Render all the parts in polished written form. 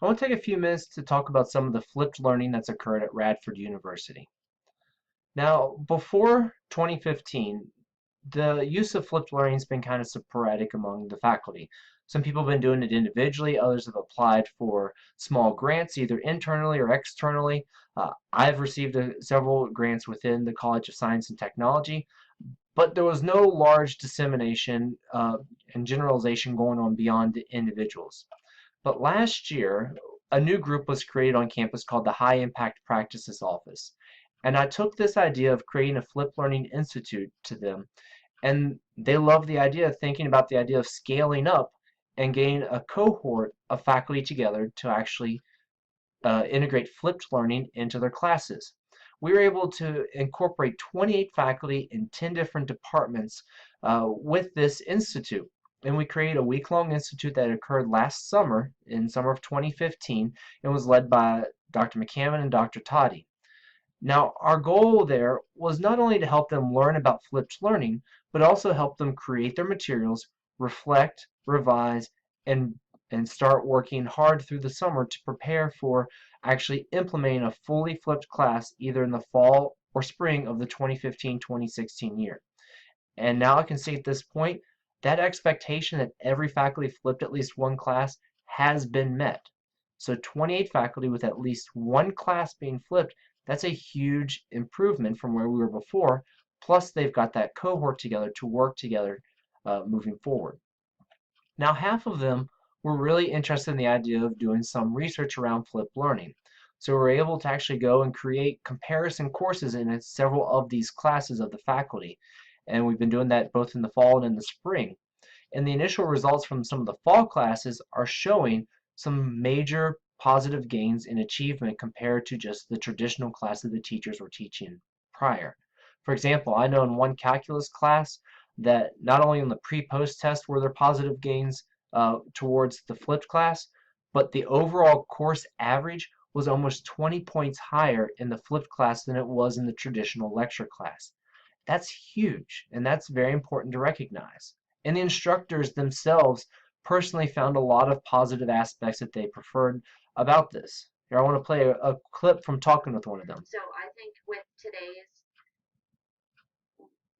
I want to take a few minutes to talk about some of the flipped learning that's occurred at Radford University. Now, before 2015, the use of flipped learning has been kind of sporadic among the faculty. Some people have been doing it individually, others have applied for small grants, either internally or externally. I've received several grants within the College of Science and Technology, but there was no large dissemination and generalization going on beyond the individuals. But last year, a new group was created on campus called the High Impact Practices Office. And I took this idea of creating a flipped learning institute to them, and they loved the idea, thinking about the idea of scaling up and getting a cohort of faculty together to actually integrate flipped learning into their classes. We were able to incorporate 28 faculty in 10 different departments with this institute. And we created a week-long institute that occurred last summer, in summer of 2015, and was led by Dr. McCammon and Dr. Toddy. Now, our goal there was not only to help them learn about flipped learning, but also help them create their materials, reflect, revise, and start working hard through the summer to prepare for actually implementing a fully flipped class either in the fall or spring of the 2015-2016 year. And now I can see at this point that expectation that every faculty flipped at least one class has been met. So 28 faculty with at least one class being flipped, that's a huge improvement from where we were before. Plus, they've got that cohort together to work together moving forward. Now, half of them were really interested in the idea of doing some research around flipped learning. So we were able to actually go and create comparison courses in several of these classes of the faculty. And we've been doing that both in the fall and in the spring. And the initial results from some of the fall classes are showing some major positive gains in achievement compared to just the traditional class that the teachers were teaching prior. For example, I know in one calculus class that not only in the pre-post test were there positive gains towards the flipped class, but the overall course average was almost 20 points higher in the flipped class than it was in the traditional lecture class. That's huge, and that's very important to recognize. And the instructors themselves personally found a lot of positive aspects that they preferred about this. Here, I want to play a clip from talking with one of them. So I think with today's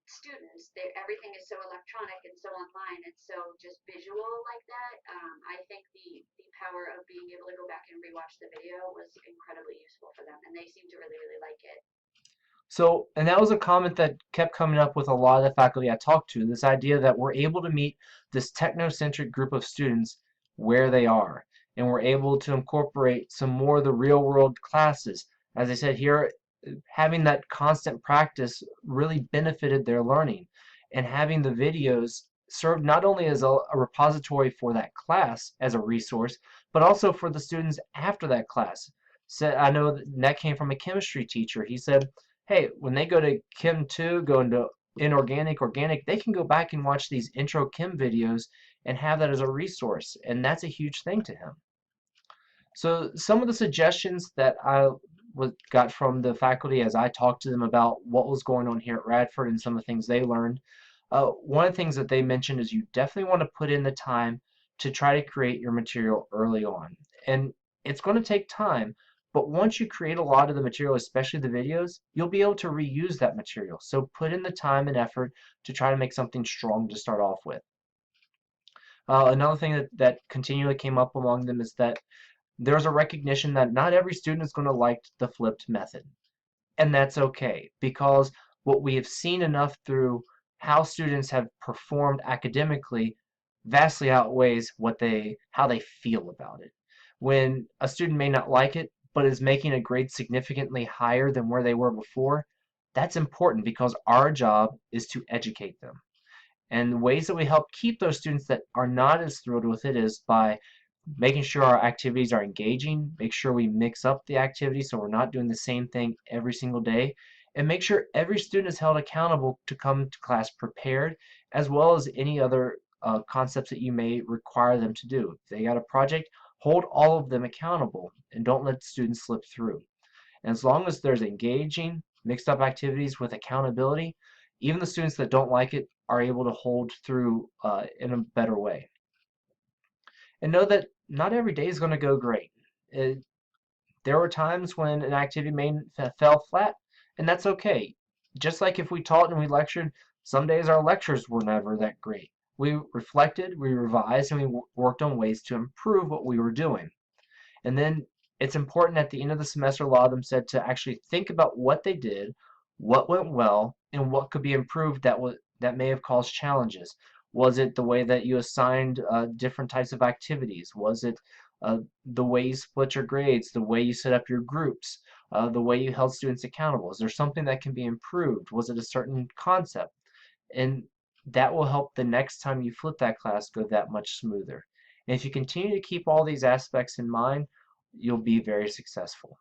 students, everything is so electronic and so online and so just visual like that. I think the power of being able to go back and rewatch the video was incredibly useful for them, and they seem to really like it. So, and that was a comment that kept coming up with a lot of the faculty I talked to, this idea that we're able to meet this technocentric group of students where they are, and we're able to incorporate some more of the real world classes. As I said here, having that constant practice really benefited their learning, and having the videos served not only as a repository for that class as a resource, but also for the students after that class. So I know that came from a chemistry teacher. He said, hey, when they go to Chem 2, go into inorganic, organic, they can go back and watch these intro chem videos and have that as a resource. And that's a huge thing to him. So some of the suggestions that I got from the faculty as I talked to them about what was going on here at Radford and some of the things they learned, one of the things that they mentioned is you definitely want to put in the time to try to create your material early on. And it's going to take time, but once you create a lot of the material, especially the videos, you'll be able to reuse that material. So put in the time and effort to try to make something strong to start off with. Another thing that continually came up among them is that there's a recognition that not every student is going to like the flipped method. And that's okay, because what we have seen enough through how students have performed academically vastly outweighs how they feel about it. When a student may not like it, but is making a grade significantly higher than where they were before, that's important because our job is to educate them. And the ways that we help keep those students that are not as thrilled with it is by making sure our activities are engaging, make sure we mix up the activities so we're not doing the same thing every single day, and make sure every student is held accountable to come to class prepared, as well as any other concepts that you may require them to do. If they got a project, hold all of them accountable and don't let students slip through. And as long as there's engaging, mixed up activities with accountability, even the students that don't like it are able to hold through in a better way. And know that not every day is going to go great. It, there were times when an activity fell flat, and that's okay. Just like if we taught and we lectured, some days our lectures were never that great. We reflected, we revised, and we worked on ways to improve what we were doing. And then it's important at the end of the semester, a lot of them said to actually think about what they did, what went well, and what could be improved that may have caused challenges. Was it the way that you assigned different types of activities? Was it the way you split your grades, the way you set up your groups, the way you held students accountable? Is there something that can be improved? Was it a certain concept? And that will help the next time you flip that class go that much smoother. And if you continue to keep all these aspects in mind, you'll be very successful.